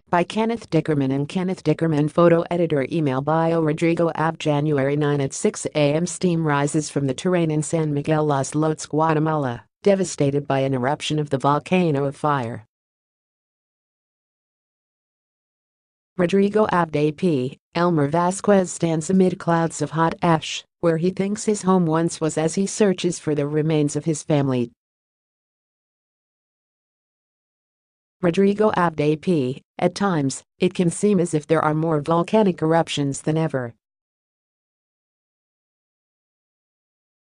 By Kenneth Dickerman and Kenneth Dickerman. Photo editor. Email bio. Rodrigo Ab. January 9 at 6 a.m. Steam rises from the terrain in San Miguel Los Lotes, Guatemala, devastated by an eruption of the volcano of fire. Rodrigo Abd AP. Elmer Vasquez stands amid clouds of hot ash, where he thinks his home once was, as he searches for the remains of his family. Rodrigo Abd AP. At times, it can seem as if there are more volcanic eruptions than ever.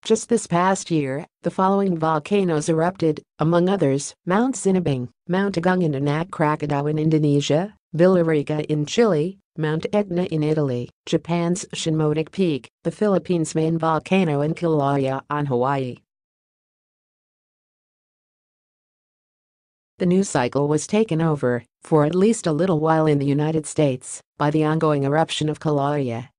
Just this past year, the following volcanoes erupted, among others: Mount Sinabung, Mount Agung in Anak Krakatau in Indonesia, Villarrica in Chile, Mount Etna in Italy, Japan's Shinmotic Peak, the Philippines' main volcano, and Kilauea on Hawaii. The news cycle was taken over, for at least a little while in the United States, by the ongoing eruption of Kilauea.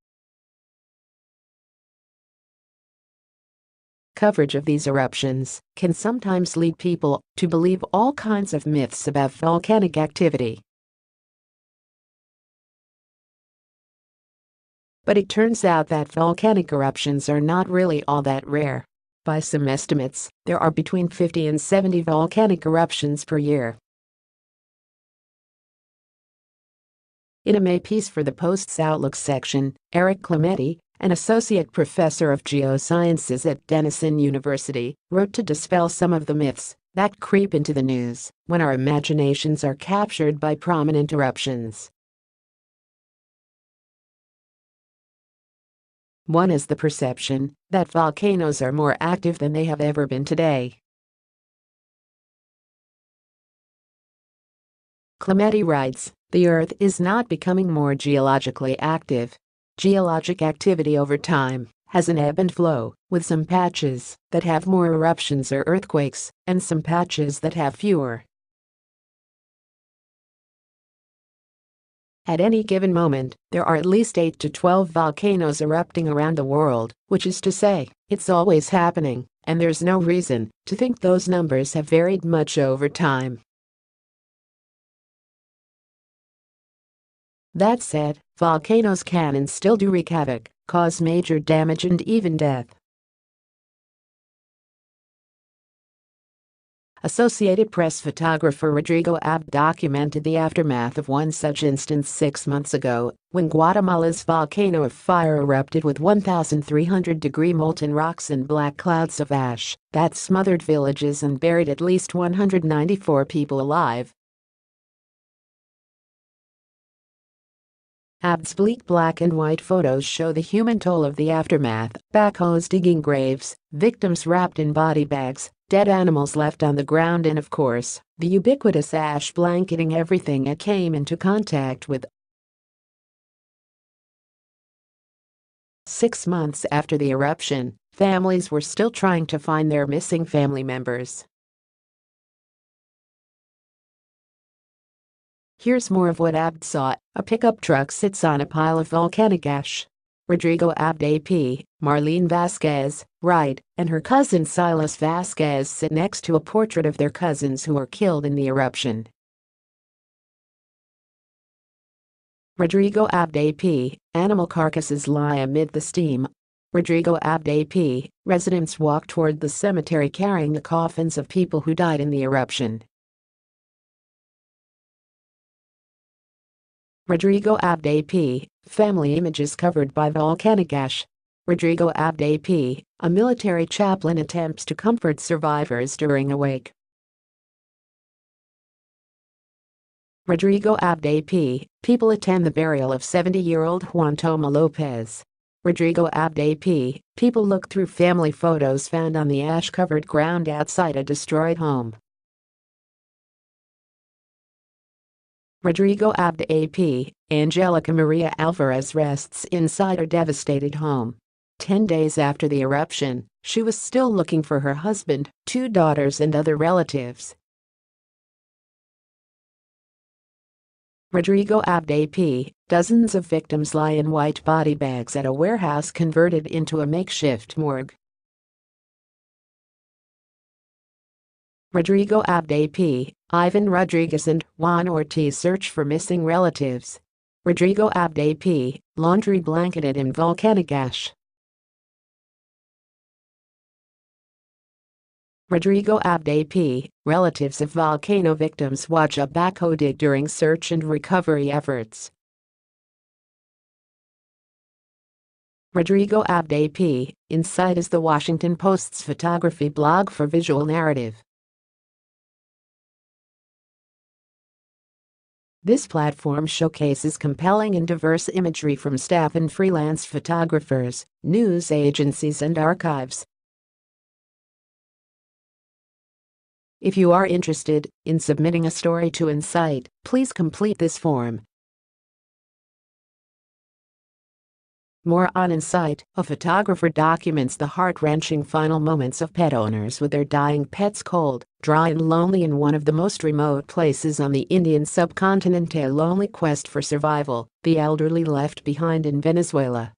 Coverage of these eruptions can sometimes lead people to believe all kinds of myths about volcanic activity. But it turns out that volcanic eruptions are not really all that rare. By some estimates, there are between 50 and 70 volcanic eruptions per year. In a May piece for the Post's Outlook section, Eric Clementi, an associate professor of geosciences at Denison University, wrote to dispel some of the myths that creep into the news when our imaginations are captured by prominent eruptions. One is the perception that volcanoes are more active than they have ever been today. Clementi writes, "The Earth is not becoming more geologically active. Geologic activity over time has an ebb and flow, with some patches that have more eruptions or earthquakes, and some patches that have fewer. At any given moment, there are at least 8 to 12 volcanoes erupting around the world, which is to say, it's always happening, and there's no reason to think those numbers have varied much over time." That said, volcanoes can and still do wreak havoc, cause major damage and even death. Associated Press photographer Rodrigo Ab documented the aftermath of one such instance 6 months ago, when Guatemala's volcano of fire erupted with 1,300-degree molten rocks and black clouds of ash that smothered villages and buried at least 194 people alive. Abd's bleak black and white photos show the human toll of the aftermath: backhoes digging graves, victims wrapped in body bags, dead animals left on the ground, and of course, the ubiquitous ash blanketing everything it came into contact with. 6 months after the eruption, families were still trying to find their missing family members. Here's more of what Abd saw. A pickup truck sits on a pile of volcanic ash. Rodrigo Abd AP, Marlene Vasquez, Wright, and her cousin Silas Vasquez sit next to a portrait of their cousins who were killed in the eruption. Rodrigo Abd AP, animal carcasses lie amid the steam. Rodrigo Abd AP, residents walk toward the cemetery carrying the coffins of people who died in the eruption. Rodrigo Abd AP, family images covered by volcanic ash. Rodrigo Abd AP, a military chaplain, attempts to comfort survivors during a wake. Rodrigo Abd AP, people attend the burial of 70-year-old Juan Toma Lopez. Rodrigo Abd AP, people look through family photos found on the ash-covered ground outside a destroyed home. Rodrigo Abd AP, Angelica Maria Alvarez rests inside her devastated home. 10 days after the eruption, she was still looking for her husband, 2 daughters, and other relatives. Rodrigo Abd AP, dozens of victims lie in white body bags at a warehouse converted into a makeshift morgue. Rodrigo Abde P., Ivan Rodriguez and Juan Ortiz search for missing relatives. Rodrigo Abde P., laundry blanketed in volcanic ash. Rodrigo Abde P., relatives of volcano victims watch a backhoe dig during search and recovery efforts. Rodrigo Abde P., Inside is the Washington Post's photography blog for visual narrative. This platform showcases compelling and diverse imagery from staff and freelance photographers, news agencies and archives. If you are interested in submitting a story to Insight, please complete this form. More on Insight. A photographer documents the heart-wrenching final moments of pet owners with their dying pets cold, dry and lonely in one of the most remote places on the Indian subcontinent. A lonely quest for survival, the elderly left behind in Venezuela.